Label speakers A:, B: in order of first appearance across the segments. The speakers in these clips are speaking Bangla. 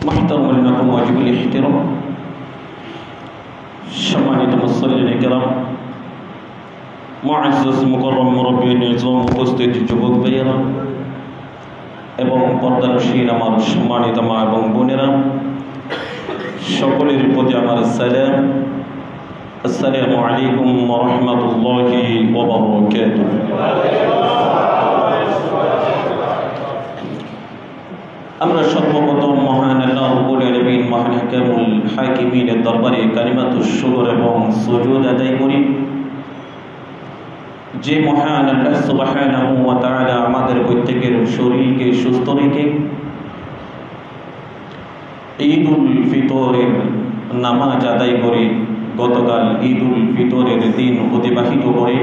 A: محترم لكم واجب الاحترام সম্মানিত মুসল্লিন কিরাম মুআজ্জাজ মুকাররম মুরব্বিয়ান নিজাম উপস্থিত যুবক ভাইয়েরা এবং পর্দানশীল আমার সম্মানিত মা এবং বোনেরা সকলের প্রতি আমার সালাম আসসালামু আলাইকুম ওয়া রাহমাতুল্লাহি ওয়া বারাকাতুহু। আমরা সর্বপ্রথম মহান আল্লাহ রাব্বুল আলামিন মহান হাকিমুল হাকিমিনের দরবারে কালিমাতুশ শুকর এবং সুজুদ আদায় করি যে মহান আল্লাহ সুবহানাহু ওয়া তাআলা আমাদের প্রত্যেকের শরীরকে সুস্থ রেখে ঈদুল ফিতরের নামাজ আদায় করে গতকাল ঈদুল ফিতরের দিন অতিবাহিত করে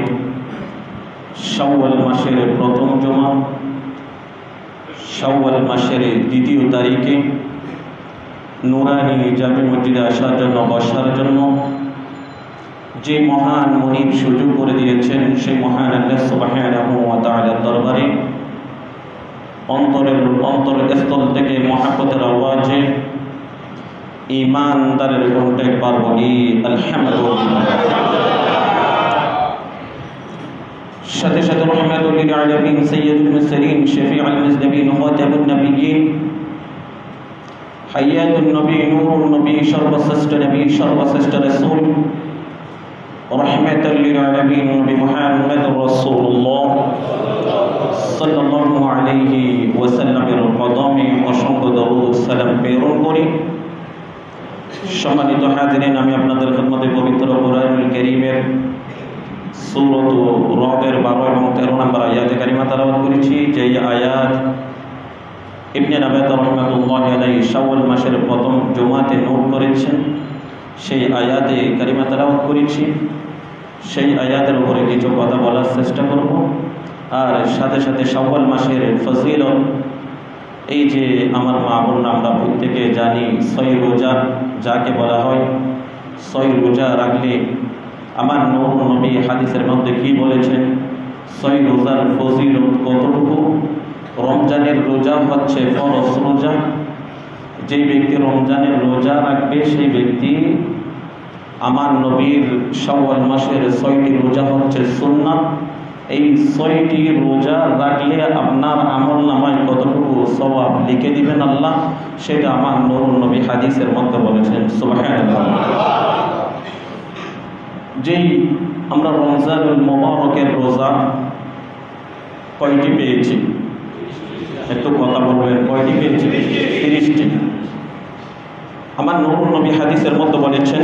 A: শাওয়াল মাসের প্রথম জুমা শাওয়াল মাসের দ্বিতীয় তারিখে নুরানি জামে মসজিদে আসার জন্য বসার জন্য যে মহান মনিব সুযোগ করে দিয়েছেন সেই মহান আল্লাহ সুবহানাহু ওয়া তাআলার দরবারে অন্তরস্থল থেকে মহাব্বতের আওয়াজে ঈমানদারের কণ্ঠে একবার বলি আলহামদুলিল্লাহ। সাথে সাথে রাহমাতুল লিল আলামিন সাইয়্যিদুল মুরসালিন শফিউল মুজনিবিন খাতামুন নবিয়্যিন হায়াতুন নবী নূরুন নবী সর্বশ্রেষ্ঠ নবী সর্বশ্রেষ্ঠ রাসূল রাহমাতুল লিল আলামিন নবী মুহাম্মদুর রাসূলুল্লাহ সাল্লাল্লাহু আলাইহি ওয়াসাল্লামের কদমে অসংখ্য দরুদ ও সালাম প্রেরণ করি। সম্মানিত হাজিরিন, আমি আপনাদের খিদমতে পবিত্র কোরআনুল কারীমের সূরাত রদের 12 এবং 13 নম্বর আয়াতে কারিমা তেলাওয়াত করেছি। যেই আয়াত ইবনে নাবাত রাহমাতুল্লাহি আলাইহি শাওয়াল মাসের প্রথম জুমাতে নোট করেছেন, সেই আয়াতে কারিমা তেলাওয়াত করেছি। সেই আয়াতের উপরে কিছু কথা বলার চেষ্টা করব, আর সাথে সাথে শাওয়াল মাসের ফজিলত, এই যে আমার মা বোনরা আমরা প্রত্যেকে জানি 6 রোজা যাকে বলা হয়, 6 রোজা রাখলে আমার নূর নবী হাদিসের মধ্যে কি বলেছেন, 6 রোজার ফজিলত কতটুকু। রমজানের রোজা হচ্ছে ফরজ রোজা, যে ব্যক্তি রমজানের রোজা রাখবে সেই ব্যক্তি আমার নবীর শাওয়াল মাসের 6টি রোজা হচ্ছে সুন্নাত। এই 6টি রোজা রাখলে আপনার আমল নামায় কতটুকু সওয়াব লিখে দিবেন আল্লাহ, সেটা আমার নূর নবী হাদিসের মধ্যে বলেছেন সুবহানাল্লাহ। যেই আমরা রমজানুল মুবারকের রোজা কয়টি পেয়েছি, একটু কথা বলবেন, কয়টি পেয়েছি? 30টি। আমার নূর নবী হাদিসের মধ্যে বলেছেন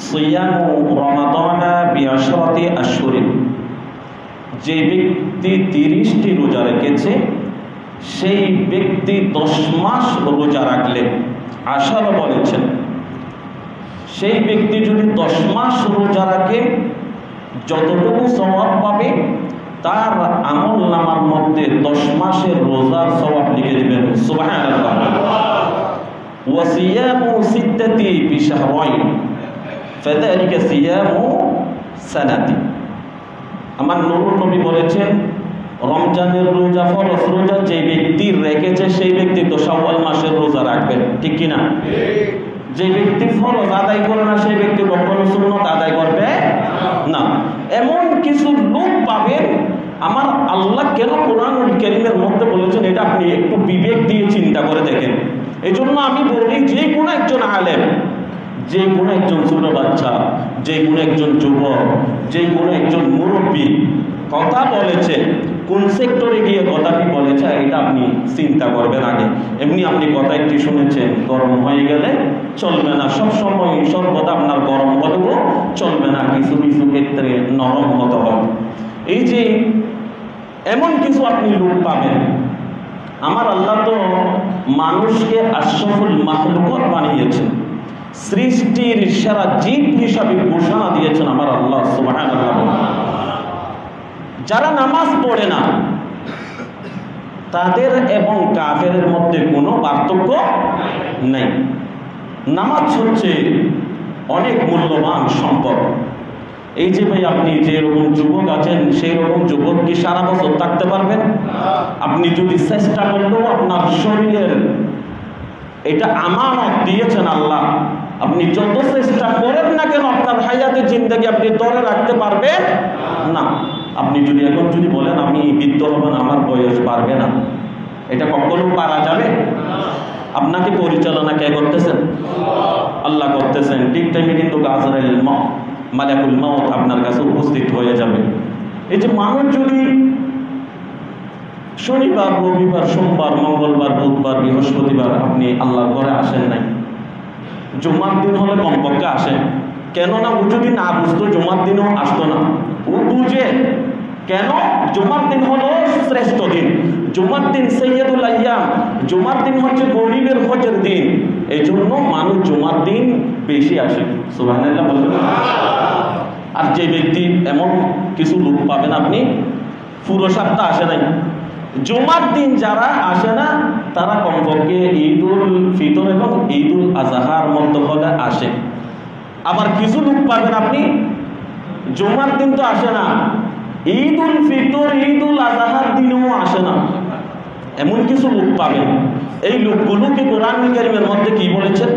A: সিয়ামু রমাদানা বিআশরাতি আশহুরিন, যে ব্যক্তি 30টি রোজা রেখেছে সেই ব্যক্তি 10 মাস রোজা রাখলে, আশারা বলেছেন সেই ব্যক্তি যদি 10 মাস রোজা রাখে যতটুকু সওয়াব পাবে তার আমল নামার মধ্যে 10 মাসের রোজার সওয়াব লিখে দিবেন সুবহানাল্লাহ। ওয়া সিয়ামু সিত্তাতি বিশাহরাইন ফাযালিকা সিয়ামু সানাতি। আমার নূর নবী বলেছেন রমজানের রোজা ফরজ রোজা যে ব্যক্তি রেখেছে সেই ব্যক্তি তো শাওয়াল মাসের রোজা রাখবে, ঠিক কি না? যে ব্যক্তি ফরজ আদায় করে না সেই ব্যক্তি কখনো সুন্নাত আদায় করবে না। এমন কিছু লোক পাবেন, আমার আল্লাহ কেন কোরআনুল কারীমের মধ্যে বলেছেন এটা আপনি একটু বিবেক দিয়ে চিন্তা করে দেখেন। এই জন্য আমি বলি যে কোনো একজন আলেম, যে কোনো একজন ছোট বাচ্চা, যে কোনো একজন যুবক, যে কোনো একজন মুরব্বী কথা বলেছে, কোন সেক্টরে গিয়ে কথাটি বলেছে এটা আপনি চিন্তা করবেন আগে। এমনি আপনি কথা একটি শুনেছেন, গরম হয়ে গেলে চলবে না, সবসময় সর্বদা আপনার গরম হলেও চলবে না, কিছু কিছু ক্ষেত্রে নরম হতে হবে। এই যে এমন কিছু আপনি লোক পাবেন, আমার আল্লাহ তো মানুষকে আশরাফুল মাখলুকাত বানিয়েছেন, সৃষ্টির সেরা জীব হিসাবে ঘোষণা দিয়েছেন আমার আল্লাহ সুবহানাল্লাহ। যারা নামাজ পড়ে না তাদের এবং কাফেরের মধ্যে কোনো পার্থক্য নেই। নামাজ হচ্ছে অনেক মূল্যবান সম্পদ। এই যে ভাই আপনি যে রকম যুবক আছেন সেই রকম যুবক কি সারা বছর থাকতে পারবেন? আপনি যদি চেষ্টা করলেও আপনার শরীরের এটা আমানত দিয়েছেন আল্লাহ। আপনি যত চেষ্টা করেন না কেন আপনার হায়াতের জিন্দেগি আপনি ধরে রাখতে পারবেন না। আপনি যদি এখন যদি বলেন আমি বৃদ্ধ হব না, আমার বয়স বাড়বে না, এটা কখনো পারা যাবে? আপনাকে পরিচালনা কে করতেছেন? আল্লাহ করতেছেন। ঠিক টাইমে কিন্তু আজরাইল মালাকুল মউত আপনার কাছে উপস্থিত হয়ে যাবে। এই যে মানুষ যদি শনিবার, রবিবার, সোমবার, মঙ্গলবার, বুধবার, বৃহস্পতিবার আপনি আল্লাহর ঘরে আসেন নাই, জুমার দিন হলে কমপক্ষে আসেন। কেননা ও যদি না বুঝতো জুমার দিনও আসতো না। ও বুঝে কেন? জুমার দিন হলো শ্রেষ্ঠ দিন, জুমার দিন সৈয়দুল আইয়াম, জুমার দিন হচ্ছে গরিবের হজের দিন। এই জন্য মানুষ জুমার দিন বেশি আসে। সুবহানাল্লাহ বলবেন। আর যে ব্যক্তি এমন কিছু লোক পাবেন আপনি পুরো সপ্তাহ আসে নাই, জুমার দিন যারা আসে না তারা কমপক্ষে ঈদুল ফিতর এবং ঈদুল আজহার মধ্য হলে আসে। আবার কিছু লোক পাবেন আপনি জুমার দিন তো আসে না, ঈদুল ফিতর ঈদুল আজহার দিনেও আসে না, এমন কিছু লোক পাবেন। এই লোকগুলোকে কোরআনুল কারীমের মধ্যে কি বলেছেন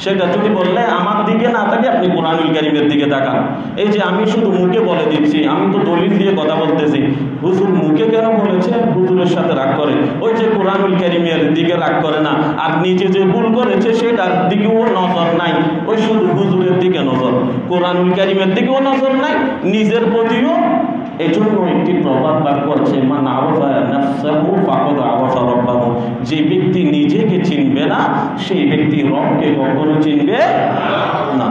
A: সেটা যদি বললে আমার দিকে না থাকে আপনি কোরআনুল কারীমের দিকে তাকান। এই যে আমি শুধু মুখে বলে দিচ্ছি, আমি তো দলিল দিয়ে কথা বলতেছি, হুজুর মুখে কেন বলেছে? হুজুরের সাথে রাগ করে, ওই যে কোরআনুল কারীমের দিকে রাগ করে না, আর নিজে যে ভুল করেছে সেটার দিকেও নজর নাই, ওই শুধু হুজুরের দিকে নজর, কোরআনুল কারীমের দিকেও নজর নাই, নিজের প্রতিও। এই জন্য একটি প্রবাদ বাক্য আছে, মান আরাফা নাফসাহু ফাকাদ আরাফা রাব্বাহু। যে ব্যক্তি নিজেকে চিনবে না সেই ব্যক্তি রবকে কখনো চিনবে না।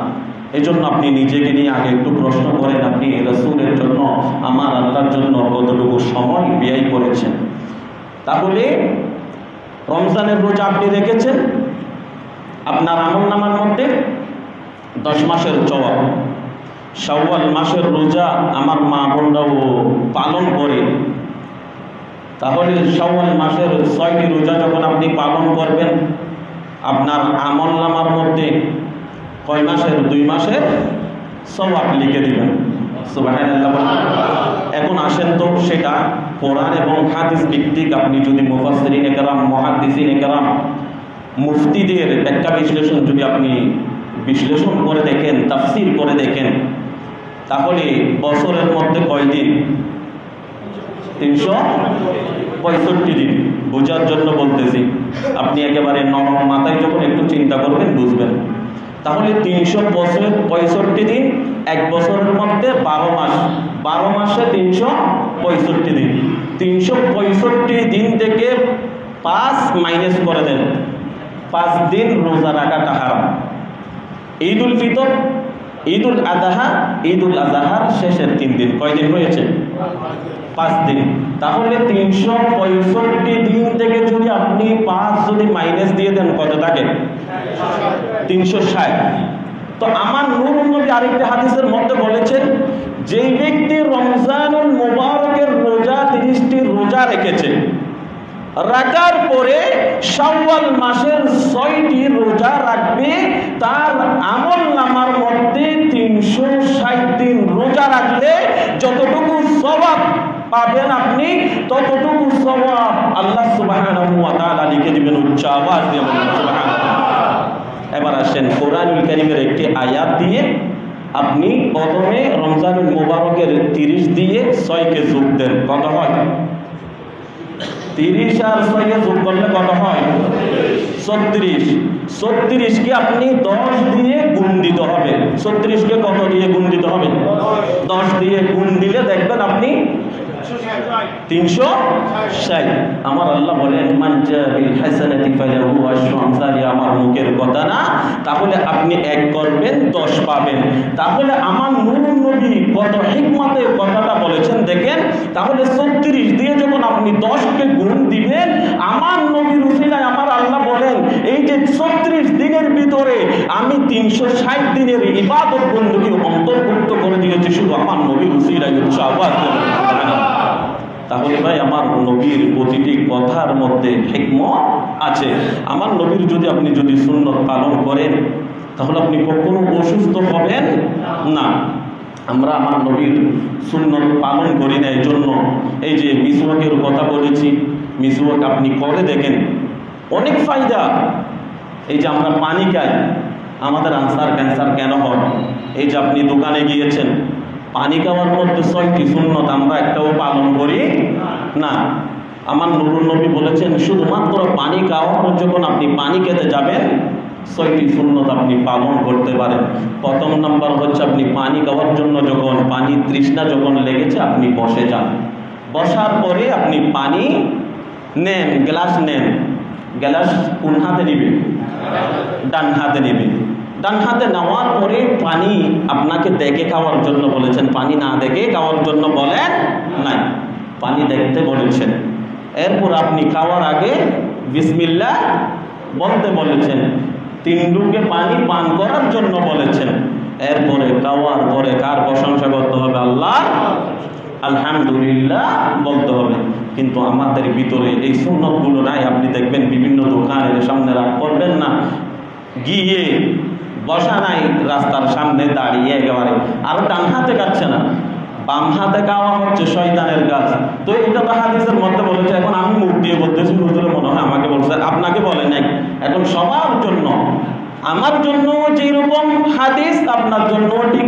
A: এই জন্য আপনি নিজেকে নিয়ে আগে একটু প্রশ্ন করেন, আপনি রাসূলের জন্য, আমার আল্লাহর জন্য কতটুকু সময় ব্যয় করেছেন। তাহলে রমজানের রোজা আপনি রেখেছেন, আপনার আমলনামার মধ্যে 10 মাসের জবাব। শাওয়াল মাসের রোজা আমার মা বোনরাও পালন করে, তাহলে শাওয়াল মাসের 6টি রোজা যখন আপনি পালন করবেন আপনার আমলনামার মধ্যে কয় মাসের? 2 মাসের সওয়াব লিখে দিবেন। সুবহানাল্লাহ। এখন আসেন তো সেটা কোরআন এবং হাদিস ভিত্তিক আপনি যদি মুফাসসিরিনে কেরাম, মুহাদ্দিসিনে কেরাম, মুফতিদের ব্যাখ্যা বিশ্লেষণ যদি আপনি বিশ্লেষণ করে দেখেন, তাফসীর করে দেখেন, তাহলে বছরের মধ্যে কয় দিন? 365 দিন। বোঝার জন্য বলতেছি, আপনি একেবারে নরম মাথায় যখন একটু চিন্তা করবেন বুঝবেন। তাহলে 365 দিন, এক বছরের মধ্যে 12 মাস, 12 মাসে 365 দিন। 365 দিন থেকে 5 মাইনাস করে দেন, 5 দিন রোজা রাখাটা হারাম। ঈদুল ফিতর, ঈদুল আযহা, ঈদুল আযহার শেষের 3 দিন, কয় দিন হয়েছে? 5 দিন। তাহলে 365 দিন থেকে যদি আপনি 5 যদি মাইনাস দিয়ে দেন কত থাকে? 360। তো আমার নূরুন নবী আরেকটি হাদিসের মধ্যে বলেছেন, যেই ব্যক্তি রমজানুল মুবারকের রোজা 30টি রোজা রেখেছে, রাখার পরে শাওয়াল মাসের 6টি রোজা রাখবে, তার আমলনামার মধ্যে 360 দিন রোজা রাখলে যতটুকু সওয়াব পাবেন আপনি ততটুকু সওয়াব আল্লাহ সুবহানাহু ওয়া তাআলা লিখে দিবেন। উচ্চ আওয়াজ দিয়ে বলুন সুবহানাল্লাহ। এবার আসেন কোরআনুল কারীমের একটি আয়াত দিয়ে আপনি প্রথমে রমজানুল মুবারকের 30 দিয়ে 6 কে যোগ দেন, কত হয়? 30 আর 6 কে যোগ করলে কত হয়? 36। 36 কে আপনি 10 দিয়ে গুণ দিতে হবে। 36 কে কত দিয়ে গুণ দিতে হবে? 10 দিয়ে গুণ দিলে দেখবেন আপনি 360। আমার আল্লাহ বলেন, মান জাবিল হাসানাতি ফালাহু আশরু আমসালিহা, আমার মুখের কথা না, তাহলে আপনি 1 করবেন 10 পাবেন। তাহলে আমার নূরুন নবী কত হিকমতে কথাটা বলেছেন দেখেন। তাহলে 36 দিয়ে যখন আপনি 10 কে গুণ দিবেন, আমার নবীর উসিলায় আমার আল্লাহ বলেন, এই যে 36 দিনের ভিতরে আমি 360 দিনের ইবাদত বندگی অন্তর্ভুক্ত করে দিয়েছি শুধু আমার নবীর উসিলায়। আওয়াজ করে সুবহানাল্লাহ। তাহলে ভাই আমার নবীর প্রতিটি কথার মধ্যে হিকমত আছে। আমার নবীর যদি আপনি যদি সুন্নত পালন করেন তাহলে আপনি কখনো অসুস্থ হবেন না। আমরা আমার নবীর সুন্নত পালন করি না, এই জন্য এই যে মিসওয়াকের কথা বলেছি, মিসওয়াক আপনি করে দেখেন, অনেক ফায়দা। এই যে আমরা পানি খাই, আমাদের আনসার ক্যান্সার কেন হয়? এই যে আপনি দোকানে গিয়েছেন, পানি খাওয়ার মধ্যে 6টি সুন্নত আমরা একটাও পালন করি না। আমার নুরুন নবী বলেছেন শুধুমাত্র পানি খাওয়ার যখন আপনি পানি খেতে যাবেন 6টি সুন্নত আপনি পালন করতে পারেন। প্রথম নাম্বার হচ্ছে আপনি পানি খাওয়ার জন্য যখন পানি তৃষ্ণা যখন লেগেছে আপনি বসে যান, বসার পরে আপনি পানি নেন, গ্লাস নেন, গ্লাস কোন হাতে নেবেন? ডান হাতে নেবেন। ডান হাতে নেওয়ার পরে পানি আপনাকে দেখে খাওয়ার জন্য বলেছেন, পানি না দেখে খাওয়ার জন্য বলেন নাই, পানি দেখতে বলেছেন। এরপর আপনি খাওয়ার আগে বিসমিল্লাহ বলতে বলেছেন, 3 ডুবকে পানি পান করার জন্য বলেছেন। এরপরে খাওয়ার পরে কার প্রশংসা করতে হবে? আল্লাহ, আলহামদুলিল্লাহ বলতে হবে। কিন্তু আমাদের ভিতরে এই সুন্নতগুলো নাই। আপনি দেখবেন বিভিন্ন দোকানের সামনে রাগ করবেন না, গিয়ে বসা নাই, রাস্তার সামনে দাঁড়িয়ে একেবারে আর ডান হাতে কাটছে না, বাম হাতে খাওয়া হচ্ছে শয়তানের কাজ। তো এটা তো হাদিসের মধ্যে বলেছে। এখন আমি মুখ দিয়ে বলতেছি, হুজুরে মনে হয় আমাকে বলছে, আপনাকে বলে নাই। এখন সবার জন্য, আমার জন্য যেরকম হাদিস আপনার জন্য ঠিক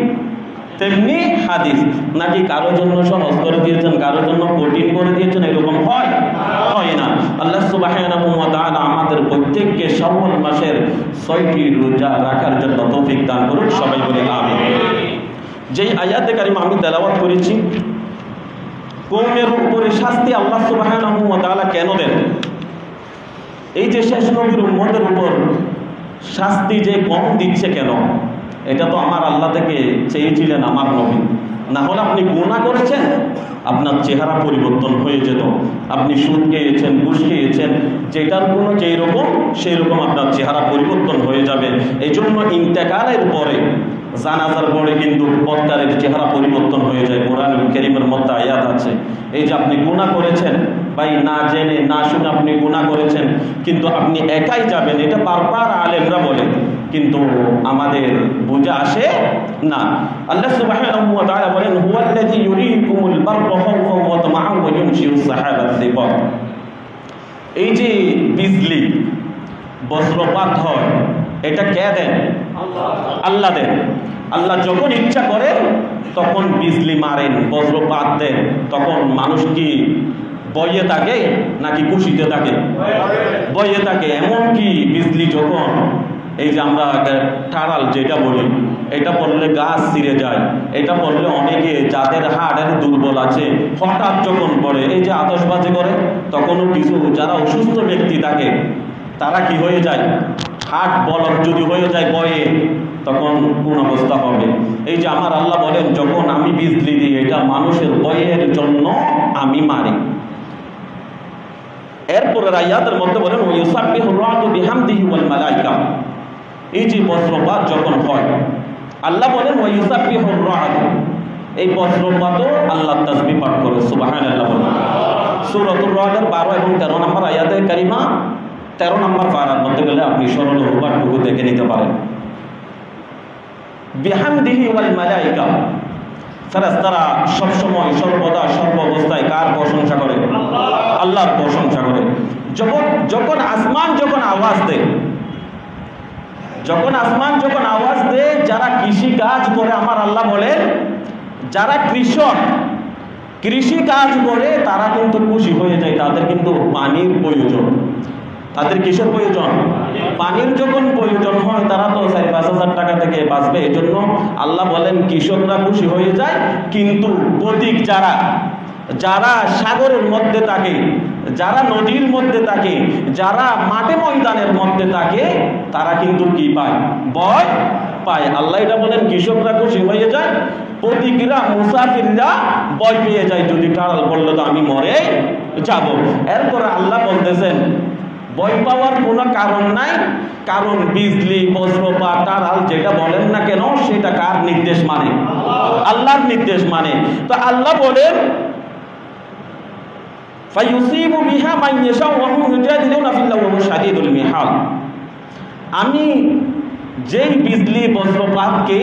A: তেমনি হাদিস। নাকি কারোর জন্য সহজ করে দিয়েছেন, কারোর জন্য কঠিন করে দিয়েছেন, এরকম হয় না। আল্লাহ সুবহানাহু ওয়া তাআলা আমাদের প্রত্যেককে শাওয়াল মাসের 6টি রোজা রাখার জন্য তৌফিক দান করুন, সবাই বলে আমিন। যেই আয়াতে কারিমা আমি তেলাওয়াত করেছি, কওমের উপরে শাস্তি আল্লাহ সুবহানাহু ওয়া তাআলা কেন দেন? এই যে শেষ নবীর উম্মতের উপর শাস্তি যে কম দিচ্ছে কেন? এটা তো আমার আল্লাহ থেকে চেয়েছিলেন আমার নবী। না হলে আপনি গুনাহ করেছেন, আপনার চেহারা পরিবর্তন হয়ে যেত। আপনি সুদ খেয়েছেন, ঘুষ খেয়েছেন, যেটার কোনো যেই রকম সেই রকম আপনার চেহারা পরিবর্তন হয়ে যাবে। এই জন্য ইন্তেকালের পরে, জানাজার পরে কিন্তু বক্তারের চেহারা পরিবর্তন হয়ে যায়। কোরআনুল কারীমের মধ্যে আয়াত আছে, এই যে আপনি গুনাহ করেছেন ভাই, না জেনে না শুনে আপনি গুনাহ করেছেন, কিন্তু আপনি একাই যাবেন, এটা বারবার আলেমরা বলে, কিন্তু আমাদের বুঝে আসে না। আল্লাহ সুবহানাহু ওয়া তাআলা বলেন, হুয়াল্লাযী ইউরীকুমুল বাররা খাওফান ওয়া তামাআন ওয়া ইউনশিউস সাহাবাত সিকার। এই যে বিজলি বজ্রপাত হয়, এটা কে দেন? আল্লাহ দেন। আল্লাহ যখন ইচ্ছা করেন তখন বিজলি মারেন, বজ্রপাত দেন। তখন মানুষ কি ভয়ে থাকে নাকি খুশিতে থাকে? ভয়ে থাকে। এমনকি বিজলি যখন, এই যে আমরা টারাল যেটা বলি, এটা পড়লে গাছ ছিঁড়ে যায়, এটা পড়লে অনেকে যাদের হাড়ের দুর্বল আছে হঠাৎ যখন পড়ে, এই যে আতশবাজি করে, তখনও কিছু যারা অসুস্থ ব্যক্তি থাকে তারা কি হয়ে যায়? হাট বলক যদি হয়ে যায় ভয়ে, তখন কোন অবস্থা হবে? এই যে আমার আল্লাহ বলেন, যখন আমি বিজলি দিই এটা মানুষের ভয়ের জন্য আমি মারি। এরপরে আয়াতের মধ্যে বলেন, ওয়ায়ুসাব্বিহুর রা'দু বিহামদিহি ওয়াল মালায়েকা। এই যে বজ্রপাত যখন হয়, আল্লাহ বলেন ওয়ায়ুসাব্বিহুর রা'দু, এই বজ্রপাতও আল্লাহ তাসবিহ পাঠ করে, সুবহানাল্লাহ বলেন। সূরাতুর রা'দের 12 এবং 13 নম্বর আয়াতে কারিমা, 13 নম্বর পারার মধ্যে গেলে আপনি সরল অনুবাদটুকু দেখে নিতে পারেন। বিহামদিহি ওয়াল মালায়েকা, ফেরেশতারা সবসময় সর্বদা সর্বাবস্থায় কার প্রশংসা করে? আল্লাহর প্রশংসা করে। যখন আসমান যখন আওয়াজ দেয়, যারা কৃষি কাজ করে, আমার আল্লাহ বলেন যারা কৃষক কৃষি কাজ করে তারা কিন্তু খুশি হয়ে যায়। তাদের কিন্তু পানির প্রয়োজন, তাদের কিসের প্রয়োজন? পানির যখন প্রয়োজন হয় তারা তো 4-5 হাজার টাকা থেকে বাঁচবে। এই জন্য আল্লাহ বলেন কৃষকরা খুশি হয়ে যায়। কিন্তু পথিক যারা সাগরের মধ্যে থাকে, যারা নদীর মধ্যে থাকে, যারা মাঠে ময়দানের মধ্যে থাকে, তারা কিন্তু কি পায়? ভয় পায়। আল্লাহ এটা বলেন কৃষকরা খুশি হয়ে যায়, পথিকরা মুসাফিররা ভয় পেয়ে যায়, যদি টাড়াল পড়লে তো আমি মরে যাব। এরপরে আল্লাহ বলতেছেন ভয় পাওয়ার কোনো কারণ নাই, কারণ বিজলি বজ্রপাত টাড়াল যেটা বলেন না কেন সেটা কার নির্দেশ মানে? আল্লাহর নির্দেশ মানে। তো আল্লাহ বলেন ফায়ুসিবু বিহা মান ইয়াশা ওয়া হুম ইউজাদিলুনা ফিল্লাহি ওয়া হুয়া শাদীদুল মিহাল। আমি যেই বিজলি বজ্রপাতকে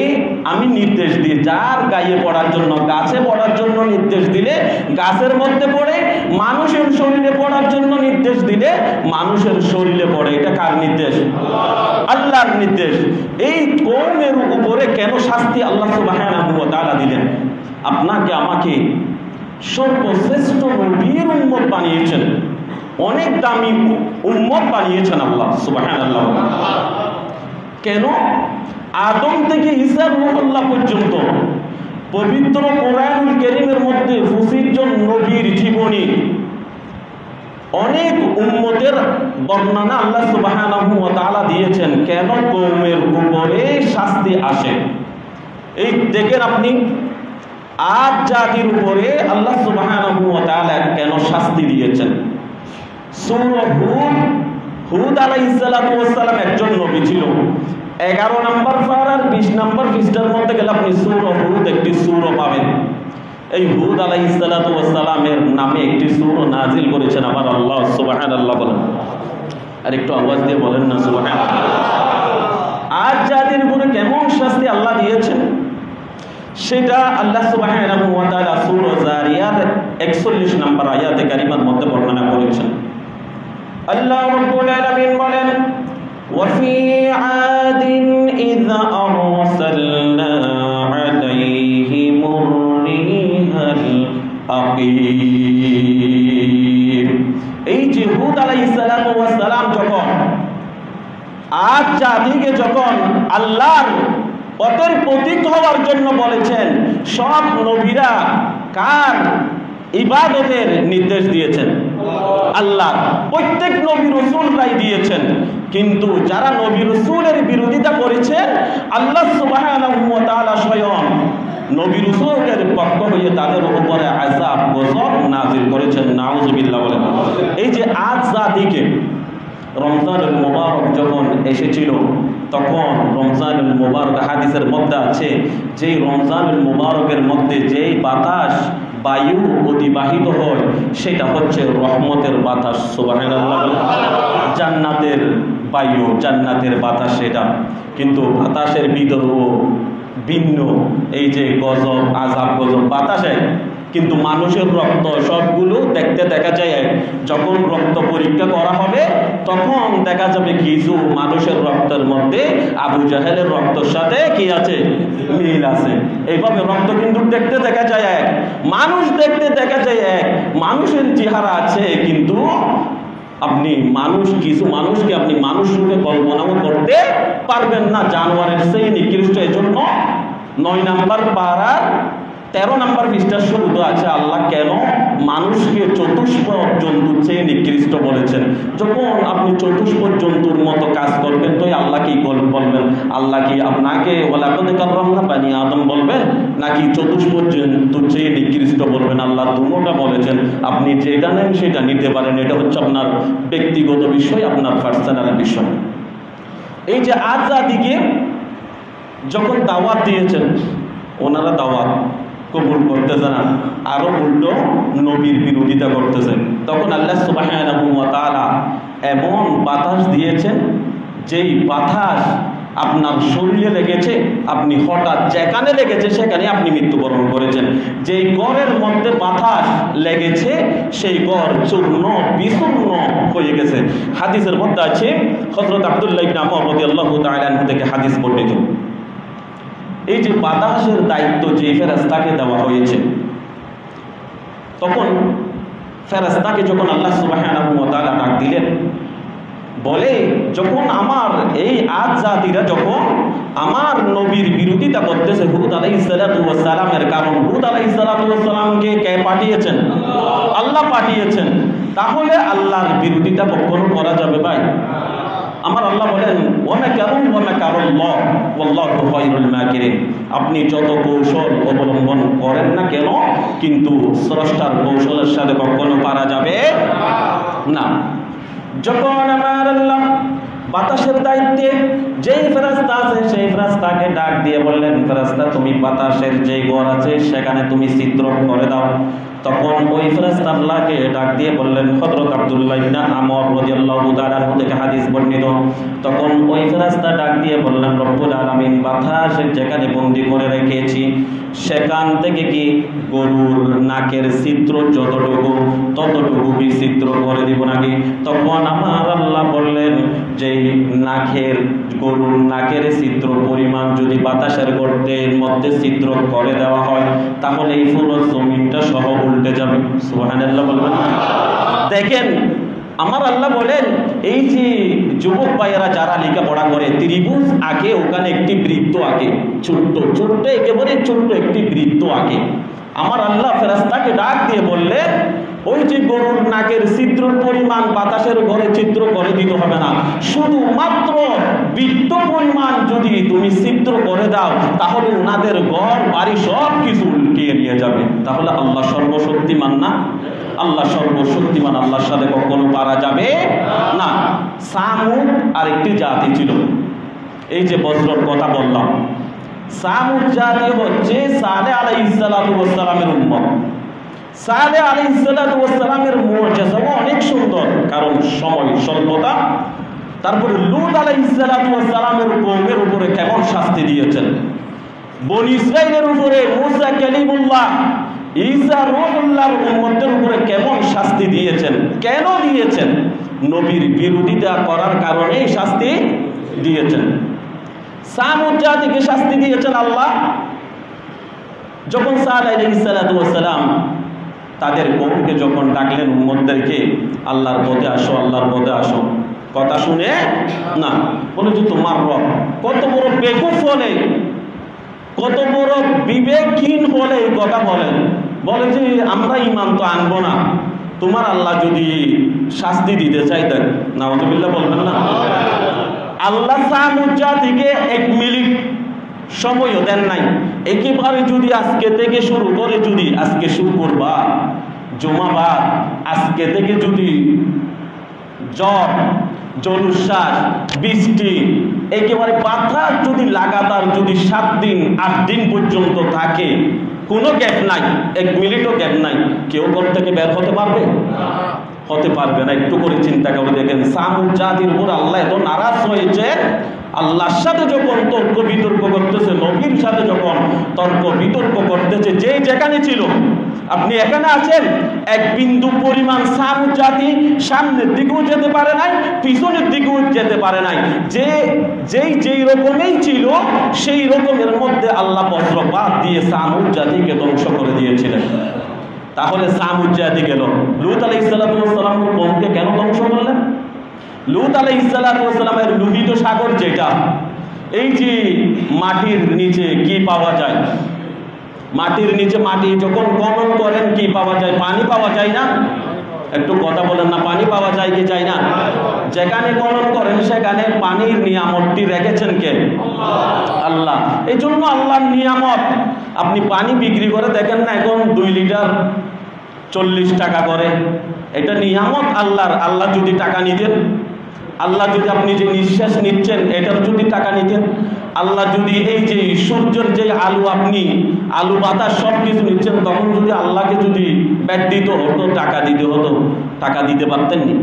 A: আমি নির্দেশ দিই যার গায়ে পড়ার জন্য, গাছে পড়ার জন্য নির্দেশ দিলে গাছের মধ্যে পড়ে, মানুষের শরীরে পড়ার জন্য নির্দেশ দিলে মানুষের শরীরে পড়ে। এটা কার নির্দেশ? আল্লাহর নির্দেশ। এই কওমের উপরে কেন শাস্তি আল্লাহ সুবহানাহু ওয়া তাআলা দিলেন? আপনাকে আমাকে সর্বশ্রেষ্ঠ নবীর উম্মত বানিয়েছেন, অনেক দামি উম্মত বানিয়েছেন আল্লাহ সুবহানাল্লাহ। কেন? আদম থেকে ঈসা রূহুল্লাহ পর্যন্ত পবিত্র কোরআনুল কারীমের মধ্যে 25 জন নবীর জীবনী, অনেক উম্মতের বর্ণনা আল্লাহ সুবহানাহু ওয়া তাআলা দিয়েছেন কেন কওমের উপরে শাস্তি আসে। এই দেখেন আপনি, আদ জাতির উপরে আল্লাহ সুবহানাহু ওয়া তাআলা কেন শাস্তি দিয়েছেন। সূরা হুদ আলাইহিস সালাতু ওয়াস সালাম একজন নবী ছিল। 11 নম্বর পারার 20 নম্বর পৃষ্ঠার মধ্যে গেলে আপনি সূরা হুদ একটি সূরা পাবেন। এই হুদ আলাইহিস সালাতু ওয়াস সালামের নামে একটি সূরা নাজিল করেছেন আমার আল্লাহ সুবহানাল্লাহ বলেন। আর একটু আওয়াজ দিয়ে বলেন না সুবহানাল্লাহ। আজ জাতির উপরে কেমন শাস্তি আল্লাহ দিয়েছেন সেটা আল্লাহ সুবহানাহু ওয়া তাআলা সূরা জারিয়াত 41 নম্বর আয়াতে কারিমার মধ্যে বর্ণনা করেছেন। আল্লাহ রাব্বুল আলামিন বলেন, وفي عاد إذ أرسلنا عليهم الريح العقيم। এই যে হুদ আলাইহিস সালাম যখন আজ জাতিকে যখন আল্লাহর পথের প্রতীক হওয়ার জন্য বলেছেন, সব নবীরা কার ইবাদতের নির্দেশ দিয়েছেন? আল্লাহ। প্রত্যেক নবী রাসূলরাই দিয়েছেন, কিন্তু যারা নবী রাসূলের বিরোধিতা করেছেন আল্লাহ সুবহানাহু ওয়া তাআলা স্বয়ং নবী রাসূলের পক্ষ হয়ে তাদের উপরে আযাব গজব নাযিল করেছেন। নাউযুবিল্লাহ বলেন। এই যে আজ জাতিকে রমজানুল মুবারক যখন এসেছিল, তখন রমজানুল মুবারক হাদিসের মধ্যে আছে যে রমজানুল মুবারকের মধ্যে যেই বাতাস বায়ু অতিবাহিত হয় সেটা হচ্ছে রহমতের বাতাস। সুবহানাল্লাহ। জান্নাতের বায়ু, জান্নাতের বাতাস সেটা, কিন্তু বাতাসের ভিতরও ভিন্ন এই যে গজব, আযাব, গজব বাতাসে। কিন্তু মানুষের রক্ত সবগুলো দেখতে দেখা যায় এক। যখন রক্ত পরীক্ষা করা হবে তখন দেখা যাবে কিছু মানুষের রক্তের মধ্যে আবু জাহেলের রক্তের সাথে কি আছে? মিল আছে। এইভাবে রক্ত কিন্তু দেখতে দেখা যায় এক, মানুষ দেখতে দেখা যায় এক, মানুষের চেহারা আছে, কিন্তু আপনি মানুষ, কিছু মানুষকে আপনি মানুষ রূপে কল্পনাও করতে পারবেন না। জানোয়ারের সেই নিকৃষ্ট। এজন্য 9 নম্বর পারার 13 নম্বর পৃষ্ঠার শুরুতে আছে আল্লাহ কেন মানুষকে চতুষ্পদ জন্তুর চেয়ে নিকৃষ্ট বলেছেন। যখন আপনি চতুষ্পদ জন্তুর মতো কাজ করবেন তো আল্লাহ কি বলবেন? আল্লাহ কি আপনাকে ওয়ালাকাদ কাররামনা বানি আদম বলবেন, নাকি চতুষ্পদ জন্তুর চেয়ে নিকৃষ্ট বলবেন? আল্লাহ দুটোটা বলেছেন। আপনি যেটা নেন সেটা নিতে পারেন, এটা হচ্ছে আপনার ব্যক্তিগত বিষয়, আপনার পার্সোনাল বিষয়। এই যে আজ জাতিকে যখন দাওয়াত দিয়েছেন, ওনারা দাওয়াত কবুল করতেছে না, আরো উল্টো নবীর বিরোধিতা করতেছেন। তখন আল্লাহ সুবহানাহু ওয়া তাআলা এমন বাতাস দিয়েছেন, যেই বাতাস আপনার শরীরে লেগেছে, আপনি হঠাৎ যেখানে লেগেছে সেখানে আপনি মৃত্যুবরণ করেছেন। যেই গড়ের মধ্যে বাতাস লেগেছে সেই গড় চূর্ণ বিচূর্ণ হয়ে গেছে। হাদিসের মধ্যে আছে, হযরত আব্দুল্লাহ ইবনে আমর রাদিয়াল্লাহু তাআলা আনহু থেকে হাদিস বর্ণিত। এই যে বাতাসের দায়িত্ব যে ফেরেশতাকে দেওয়া হয়েছে, তখন ফেরেশতাকে যখন আল্লাহ সুবহানাহু ওয়া তাআলা ডাক দিলেন, বলে যখন আমার এই আজ জাতিরা যখন আমার নবীর বিরোধিতা করতেছে হুদ আলাইহিস সালাতু ওয়াস সালামের, কারণ হুদ আলাইহিস সালাতু ওয়াস সালামকে কে পাঠিয়েছেন? আল্লাহ পাঠিয়েছেন। তাহলে আল্লাহর বিরোধিতা কখনো করা যাবে ভাই? আমার আল্লাহ বলেন, ওয়া মাকারু ওয়া মাকারুল্লাহ ওয়াল্লাহু খায়রুল মাকিরিন। আপনি যত কৌশল অবলম্বন করেন না কেন, কিন্তু স্রষ্টার কৌশলের সাথে কখনো পারা যাবে না। যখন আমার আল্লাহ বাতাসের দায়িত্বে যেই ফেরেশতা আছে সেই ফেরেশতাকে ডাক দিয়ে বললেন, ফেরেশতা তুমি বাতাসের যে ঘর আছে সেখানে তুমি ছিদ্র করে দাও। তখন ওই ফেরেশতা আল্লাহকে ডাক দিয়ে বললেন, হযরত আব্দুল্লাহ ইবনে আমর রাদিয়াল্লাহু তাআলা আনহু থেকে হাদিস বর্ণিত। তখন ওই ফেরেশতা ডাক দিয়ে বললেন, রব্বুল আলামিন বাতাসের যেখানে বন্দী করে রেখেছি সেখান থেকে কি গরুর নাকের ছিদ্র যতটুকু ততটুকু কি ছিদ্র করে দিব নাকি? তখন আমার আল্লাহ বললেন, যেই গরুর নাকের ছিদ্র পরিমাণ যদি বাতাসের গর্তের মধ্যে ছিদ্র করে দেওয়া হয়, তাহলে এই পুরো জমিনটা সহ উল্টে যাবে। সুবহানাল্লাহ বলবেন। দেখেন আমার আল্লাহ বলেন, এই যে যুবক ভাইয়েরা যারা লেখাপড়া করে, ত্রিভুজ আঁকে, ওখানে একটি বৃত্ত আঁকে, ছোট্ট ছোট্ট একেবারে ছোট্ট একটি বৃত্ত আঁকে। আমার আল্লাহ ফেরেশতাকে ডাক দিয়ে বললেন, ওই যে গরুর নাকের ছিদ্র পরিমাণ বাতাসের ঘরে ছিদ্র করে দিতে হবে না, শুধুমাত্র বৃত্ত পরিমাণ যদি তুমি ছিদ্র করে দাও, তাহলে ওনাদের ঘর বাড়ি সব কিছু উল্টিয়ে নিয়ে যাবে। তাহলে আল্লাহ সর্বশক্তিমান না? আল্লাহ সর্বশক্তিমান, আল্লাহর সাথে কখনো পারা যাবে না। সামুদ আরেকটি জাতি ছিল, এই যে বজ্রর কথা বললাম, সামুদ জাতি হচ্ছে সালেহ আলাইহিস সালাতু ওয়াস সালামের উম্মত। সালেহ আলাইহিস সালাতু ওয়াস সালামের মুজিজা অনেক সুন্দর, কারণ সময় স্বল্পতা। তারপরে লূত আলাইহিস সালাতু ওয়াস সালামের কওমের উপরে কেমন শাস্তি দিয়েছেন, বনি ইসরাইলের উপরে মুসা কালিমুল্লাহ, ঈসা রূহুল্লাহর উম্মতের উপরে কেমন শাস্তি দিয়েছেন। কেন দিয়েছেন? নবীর বিরোধিতা করার কারণে শাস্তি দিয়েছেন। সামুদ জাতিকে শাস্তি দিয়েছেন আল্লাহ, যখন সালেহ আলাইহিস সালাতু ওয়াস সালাম তাদের কওমকে যখন ডাকলেন, উম্মতদেরকে আল্লাহর পথে আসো, আল্লাহর পথে আসো, কথা শুনে না, বলে যে তোমার রব কত বড় বেকুফ হলে, কত বড় বিবেকহীন হলে এই কথা বলেন, বলে যে আমরা ঈমান তো আনবো না, তোমার আল্লাহ যদি শাস্তি দিতে চাইতেন, নাউযুবিল্লাহ বলবেন না। আল্লাহ সামুদ জাতিকে 1 মিনিট সময়ও দেন নাই। একেবারে যদি আজকে থেকে শুরু করে, যদি আজকে শুক্রবার, জুমাবার, আজকে থেকে যদি জ্বর, জলোচ্ছ্বাস, বৃষ্টি, একেবারে বাতাস যদি লাগাতার যদি 7 দিন 8 দিন পর্যন্ত থাকে, কোনো গ্যাপ নাই, 1 মিনিটও গ্যাপ নাই, কেউ ঘর থেকে বের হতে পারবে? হতে পারবে না। একটু করে চিন্তা করে দেখেন, সামুদ জাতির উপর আল্লাহ এত নারাজ হয়েছে, আল্লাহর সাথে যখন তর্ক বিতর্ক করতেছে, নবীর সাথে যখন তর্ক বিতর্ক করতেছে, যে যেখানে ছিল, আপনি এখানে আছেন, 1 বিন্দু পরিমাণ সামুদ জাতি সামনের দিকেও যেতে পারে নাই, পিছনের দিকেও যেতে পারে নাই, যেই রকমেই ছিল সেই রকমের মধ্যে আল্লাহ বজ্রপাত দিয়ে সামুদ জাতিকে ধ্বংস করে দিয়েছিলেন। তাহলে সামুদ জাতি গেল, লূত আলাইহিস সালাতু ওয়াস সালামের কওমকে কেন ধ্বংস করলেন? লূত আলাইহিস সালাতু ওয়াস সালামের লোহিত সাগর, যেটা এই যে মাটির নিচে কি পাওয়া যায়, মাটির নিচে মাটি যখন খনন করেন কি পাওয়া যায়? পানি পাওয়া যায় না? একটু কথা বলেন না, পানি পাওয়া যায় কি যায় না? যেখানে খনন করেন সেখানে পানির নিয়ামতটি রেখেছেন কে? আল্লাহ। এই জন্য আল্লাহর নিয়ামত, আপনি পানি বিক্রি করে দেখেন না, এখন 2 লিটার 40 টাকা করে, এটা নিয়ামত আল্লাহর। আল্লাহ যদি টাকা নিতেন, আল্লাহ যদি আপনি যে নিঃশ্বাস নিচ্ছেন এটার যদি টাকা নিতেন, আল্লাহ যদি এই যে সূর্যের যে আলো, আপনি আলো বাতাস সব কিছু নিচ্ছেন, তখন যদি আল্লাহকে যদি ব্যাট দিতে হতো, টাকা দিতে হতো, টাকা দিতে পারতেন না।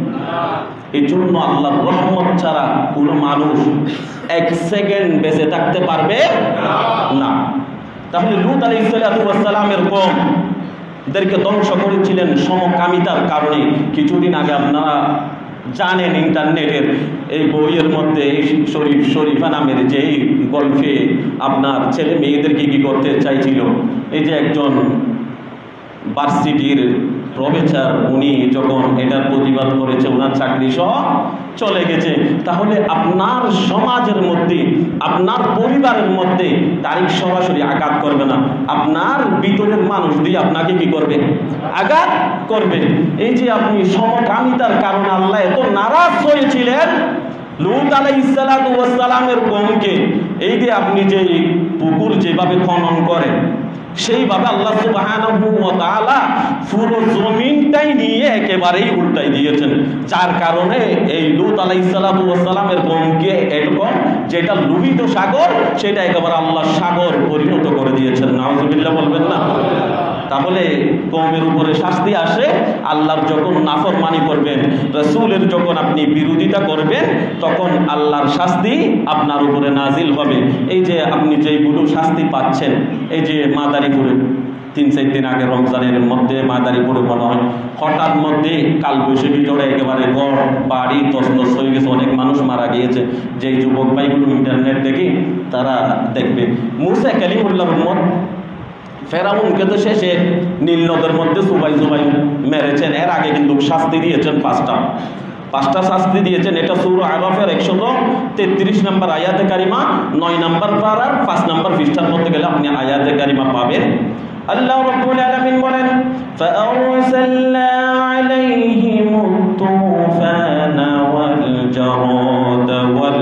A: এই জন্য আল্লাহর রহমত ছাড়া কোনো মানুষ 1 সেকেন্ড বেঁচে থাকতে পারবে না। তাহলে লূত আলাইহিস সালামের কওমদেরকে ধ্বংস করেছিলেন সমকামিতার কারণে। কিছুদিন আগে আপনারা জানেন, ইন্টারনেটের এই বইয়ের মধ্যে শরীফা নামের যেই গল্পে আপনার ছেলে মেয়েদেরকে কি করতে চাইছিল, এই যে একজন ভার্সিটির প্রফেসর, উনি যখন এটার প্রতিবাদ করেছে, ওনার চাকরি সহ চলে গেছে। তাহলে আপনার সমাজের মধ্যে, আপনার পরিবারের মধ্যে তারিখ সরাসরি আঘাত করবে না, আপনার ভিতরের মানুষ দিয়ে আপনাকে কি করবে? আঘাত করবে। এই যে আপনি সমকামিতার কারণে আল্লাহ এত নারাজ হয়েছিলেন লূত আলাইহিস সালাতু ওয়াস সালামের কওমকে। এই যে আপনি যে পুকুর যেভাবে খনন করেন, সেইভাবে আল্লাহ সুবহানাহু ওয়া তাআলা পুরো জমিনটাই নিয়ে একেবারেই উল্টাই দিয়েছেন, যার কারণে এই লূত আলাইহিস সালাতু ওয়াস সালামের কওমকে এরকম যেটা লোহিত সাগর, সেটা একেবারে আল্লাহ সাগর পরিণত করে দিয়েছেন। নাউযুবিল্লাহ বলবেন না? তাহলে কওমের উপরে শাস্তি আসে, আল্লাহর যখন নাফরমানি করবেন, রাসূলের যখন আপনি বিরোধিতা করবেন, তখন আল্লাহর শাস্তি আপনার উপরে নাজিল হবে। এই যে আপনি যেইগুলো শাস্তি পাচ্ছেন, এই যে মাদারীপুরে 3-4 দিন আগে রমজানের মধ্যে মাদারীপুরে মনে হয় হঠাৎ মধ্যে কালবৈশাখী ঝড়ে একেবারে ঘর বাড়ি তছনছ হয়ে গেছে, অনেক মানুষ মারা গিয়েছে। যেই যুবক ভাইগুলো ইন্টারনেট দেখে তারা দেখবে, মুসা কালিমুল্লাহর উম্মত ফেরাউনকে তো শেষে নীল নদের মধ্যে চুবাই মেরেছেন। এর আগে কিন্তু শাস্তি দিয়েছেন পাঁচটা শাস্তি দিয়েছেন। এটা সূরা আরাফের 133 নম্বর আয়াতে কারিমা, 9 নম্বর পারার 5 নম্বর পৃষ্ঠার মধ্যে গেলে আপনি আয়াতে কারিমা পাবেন। আল্লাহ রাব্বুল আলামিন বলেন, ফাআরসালনা আলাইহিমুত তুফানা ওয়াল জারাদ ওয়াল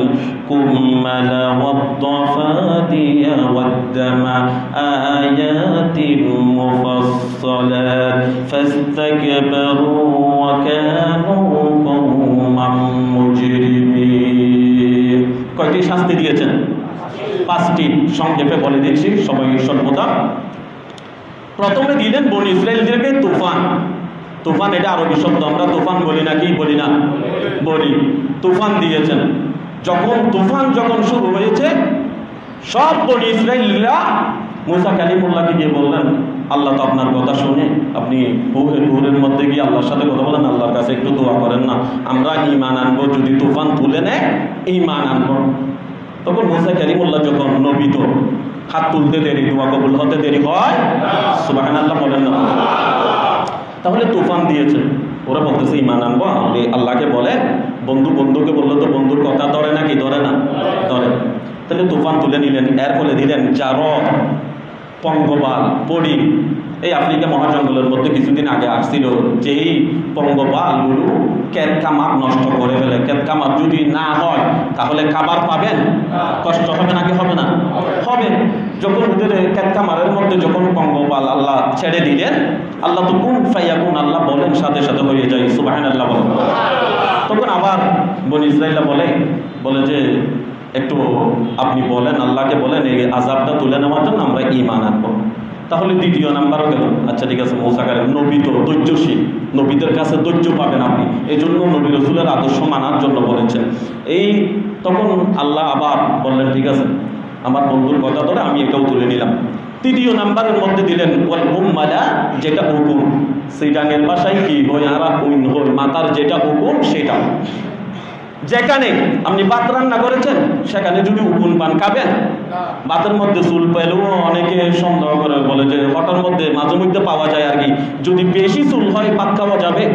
A: কুম্মালা ওয়াদ-দাফাদিয়া ওয়াদ-দামা আয়াতিন মুফাসসালাত ফাস্তাকবারু ওয়া কানু কওমান মুজরিমিন। কয়টি শাস্তি দিয়েছেন? 5টি। সংক্ষেপে বলে দিচ্ছি, সময় স্বল্পতা। প্রথমে দিলেন বনি ইসরাইলদেরকে তুফান, এটা আরবি শব্দ, আমরা তুফান বলি না, কি বলি না? বলি। তুফান দিয়েছেন। তুফান যখন শুরু হয়েছে, সব বনি ইসরাইলরা মুসা কালিমুল্লাহকে গিয়ে বললেন, আল্লাহ তো আপনার কথা শুনে, আপনি হুরের মধ্যে গিয়ে আল্লাহর সাথে কথা বলেন, আল্লাহর কাছে একটু দোয়া করেন না, আমরা ঈমান আনবো, যদি তুফান তুলে নেয় ঈমান আনবো। তখন মুসা কালিমুল্লাহ যখন নবী, তো হাত তুলতে দেরি, দোয়া কবুল হতে দেরি হয়? সুবহানাল্লাহ বলেন না? তাহলে তুফান দিয়েছে। ওরা বলতেছে ঈমান আনবো, আপনি আল্লাহকে বলেন। বন্ধুকে বললো তো বন্ধুর কথা ধরে নাকি ধরে না? ধরে। তাহলে তুফান তুলে নিলেন। এর ফলে দিলেন জারদ, পঙ্গপাল, পড়ি। এই আফ্রিকা মহাজঙ্গলের মধ্যে কিছুদিন আগে আসছিল, যেই পঙ্গপালগুলো ক্ষেত খামার নষ্ট করে ফেলে। ক্ষেত খামার যদি না হয় তাহলে খাবার পাবেন? কষ্ট হবে নাকি হবে না? হবে। যখন ওদের ক্ষেত খামারের মধ্যে যখন পঙ্গপাল আল্লাহ ছেড়ে দিলেন, আল্লাহ তো কুন ফায়াকুন, আল্লাহ বলেন সাথে সাথে হয়ে যায়। সুবহানাল্লাহ বলেন। তখন আবার বনি ইসরাইলরা বলে যে একটু আপনি বলেন, আল্লাহকে বলেন এই আযাবটা তুলে নেওয়ার জন্য আমরা ঈমান আনবো। তাহলে দ্বিতীয় নাম্বারও গেল। আচ্ছা ঠিক আছে, মুসা কালিম নবী তো ধৈর্যশীল, নবীদের কাছে ধৈর্য পাবেন আপনি, এই জন্য নবী রাসূলের আদর্শ মানার জন্য বলেছেন। তখন আল্লাহ আবার বললেন, ঠিক আছে, আমার বন্ধুর কথা ধরে আমি এটাও তুলে নিলাম। তৃতীয় নাম্বারের মধ্যে দিলেন ওয়াল উম্মালা, যেটা হুকুম, সিডাঙের ভাষায় কি হয়, আরা উইন হয়, মাতার যেটা হুকুম সেটা। যেখানে আপনি ভাত রান্না করেছেন সেখানে যদি উকুন পান, খাবেন? ভাতের মধ্যে চুল পেলেও অনেকে সন্দেহ করে, বলে যে হঠাৎ মধ্যে মাঝে মধ্যে পাওয়া যায় আর কি, যদি বেশি চুল হয় ভাত খাওয়া যাবে?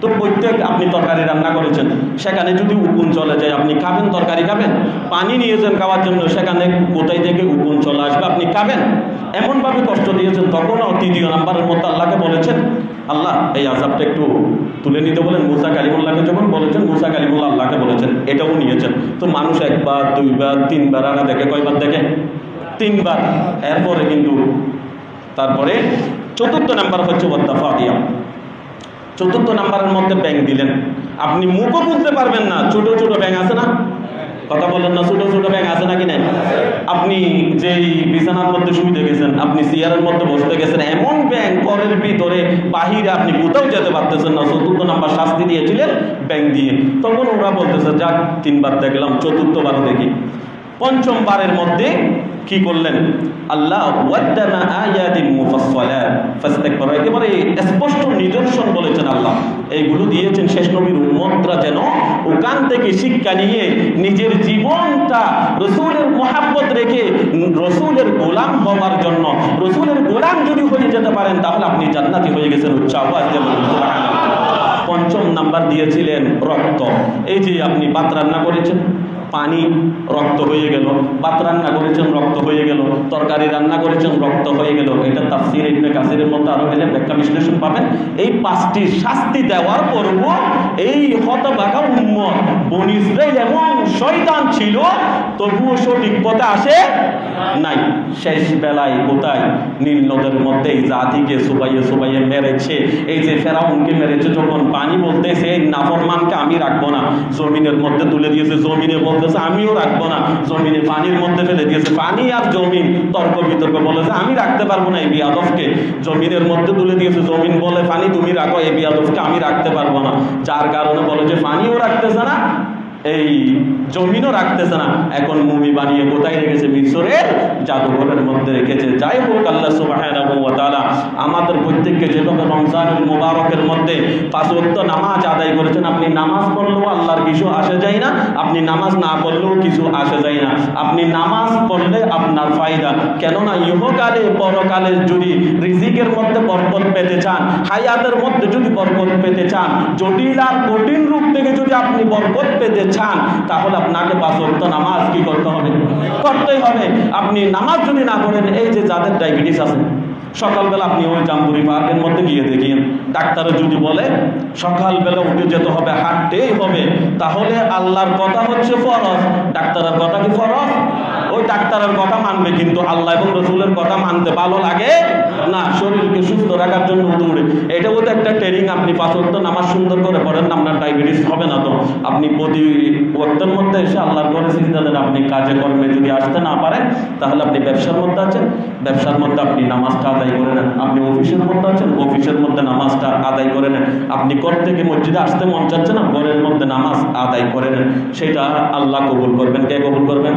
A: তো প্রত্যেক আপনি তরকারি রান্না করেছেন, সেখানে যদি উকুন চলে যায় আপনি খাবেন? তরকারি খাবেন? পানি নিয়েছেন খাওয়ার জন্য, সেখানে কোথায় থেকে উকুন চলে আসবে, আপনি খাবেন? এমনভাবে কষ্ট দিয়েছেন। তখনও তৃতীয় নাম্বারের মধ্যে আল্লাহকে বলেছেন, আল্লাহ এই আযাবটা একটু তুলে নিতে বলেন। মুসা কালিমুল্লাহকে যখন বলেছেন, মুসা কালিমুল্লাহ আল্লাহকে বলেছেন, এটাও নিয়েছেন। তো মানুষ একবার, দুইবার, তিনবার আনা দেখে, কয়বার দেখে? 3বার। এরপরে কিন্তু তারপরে চতুর্থ নাম্বার হচ্ছে ওয়াদ-দাফাদিয়া। চতুর্থ নাম্বারের মধ্যে ব্যাঙ দিলেন। আপনি মুখও বুঝতে পারবেন না, ছোট ছোট ব্যাঙ আছে না? কথা বলেন না, ছোট ছোট ব্যাঙ আছে নাকি নাই? আপনি যেই বিছানার মধ্যে শুইতে গেছেন, আপনি চেয়ারের মধ্যে বসতে গেছেন, এমন ব্যাঙ ঘরের ভিতরে বাহিরে, আপনি কোথাও যেতে পারতেছেন না। চতুর্থ নাম্বার শাস্তি দিয়েছিলেন ব্যাঙ দিয়ে। তখন ওরা বলতেছে, যাক 3বার দেখলাম, চতুর্থবার দেখি। 5মবারের মধ্যে কি করলেন? আল্লাহ ওয়াদ্দামা আয়াতিন মুফাসসালাত ফাস্তাকবারু, একেবারে স্পষ্ট নিদর্শন বলেছেন আল্লাহ। এইগুলো দিয়েছেন শেষ নবীর উম্মতরা যেন ওখান থেকে শিক্ষা নিয়ে নিজের জীবনটা রাসূলের মহব্বত রেখে রাসূলের গোলাম হওয়ার জন্য, রাসূলের গোলাম যদি হয়ে যেতে পারেন তাহলে আপনি জান্নাতি হয়ে গেছেন। উচ্চ আওয়াজ দিয়ে বলুন সুবহানাল্লাহ। 5ম নাম্বার দিয়েছিলেন রক্ত। এই যে আপনি ভাত রান্না করেছেন, পানি রক্ত হয়ে গেল, ভাত রান্না করেছেন রক্ত হয়ে গেল, তরকারি রান্না করেছেন রক্ত হয়ে গেল। এটা তাফসীর ইবনে কাসিরের মধ্যে আরো গেলে ব্যাখ্যা বিশ্লেষণ পাবেন। এই 5টি শাস্তি দেওয়ার পরও এই হতভাগা উম্মত বনি ইসরাইল এমন শয়তান ছিল, তবুও সঠিক পথে আসে নাই। শেষ বেলায় কোথায়? নীল নদের মধ্যে এই জাতিকে সুবাইয়ে মেরেছে। এই যে ফেরাউনকে মেরেছে, যখন পানি বলতেছে এই নাফরমানকে আমি রাখবো না, জমিনের মধ্যে তুলে দিয়েছে, জমিনে বলতেছে আমিও রাখবো না, জমিনে পানির মধ্যে ফেলে দিয়েছে। পানি আর জমিন তর্ক বিতর্ক, বলেছে আমি রাখতে পারবো না এই বিয়াদবকে, জমিনের মধ্যে তুলে দিয়েছে। জমিন বলে পানি তুমি রাখো, এই বিয়াদবকে আমি রাখতে পারবো না। যার কারণে বলে যে পানিও রাখতেছে না, এই জমিনও রাখতেছে না, এখন মুমি বানিয়ে কোথায় রেখেছে? মিশরের জাদুঘরের মধ্যে রেখেছে। যাই হোক, আল্লাহ সুবহানাহু ওয়া তাআলা আমাদের প্রত্যেককে যেভাবে রমজানুল মুবারকের মধ্যে 5 ওয়াক্ত নামাজ আদায় করেছেন, আপনি নামাজ পড়লেও আল্লাহর কিছু আসে যায় না, আপনি নামাজ না পড়লেও কিছু আসে যায় না। আপনি নামাজ পড়লে আপনার ফায়দা, কেননা ইহকালে পরকালে যদি রিজিকের মধ্যে বরকত পেতে চান, হায়াতের মধ্যে যদি বরকত পেতে চান, জটিল আর কঠিন রূপ থেকে যদি আপনি বরকত পেতে চান, তাহলে আপনাকে 5 ওয়াক্ত নামাজ কি করতে হবে? করতেই হবে। আপনি নামাজ যদি না করেন, এই যে যাদের ডায়াবেটিস আছে, সকালবেলা আপনি ওই জাম্বুরি পার্কের মধ্যে গিয়ে দেখিয়েন, ডাক্তার যদি বলে সকালবেলা উঠে যেতে হবে, হাঁটতেই হবে, তাহলে আল্লাহর কথা হচ্ছে ফরজ, ডাক্তারের কথা কি ফরজ? ওই ডাক্তারের কথা মানবে, কিন্তু আল্লাহ এবং রসুলের কথা মানতে ভালো লাগে না। শরীরকে সুস্থ রাখার জন্য দৌড়ে, এটা বোধ একটা ট্রেনিং। আপনি 5 ওয়াক্ত নামাজ সুন্দর করে পড়েন, আপনার ডায়াবেটিস হবে না। তো আপনি প্রতি ওয়াক্তের মধ্যে এসে আল্লাহর ঘরে সিজদা দেন। আপনি কাজে কর্মে যদি আসতে না পারেন, তাহলে আপনি ব্যবসার মধ্যে আছেন, ব্যবসার মধ্যে আপনি নামাজটা আদায় করে নেন। আপনি অফিসের মধ্যে আছেন, অফিসের মধ্যে নামাজটা আদায় করে নেন। আপনি ঘর থেকে মসজিদে আসতে মন চাচ্ছে না, ঘরের মধ্যে নামাজ আদায় করে নেন। সেটা আল্লাহ কবুল করবেন। কে কবুল করবেন?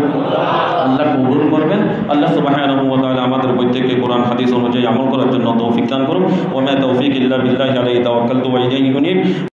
A: আল্লাহ কবুল করবেন। আল্লাহ সুবহানাহু ওয়া তাআলা আমাদের প্রত্যেককে কোরআন হাদিস অনুযায়ী আমল করার জন্য তৌফিক দান করুন। ওয়া মা তৌফিক ইল্লা বিল্লাহি আলাইহি তাওয়াক্কালতু ওয়া ইলাইহি উনীব।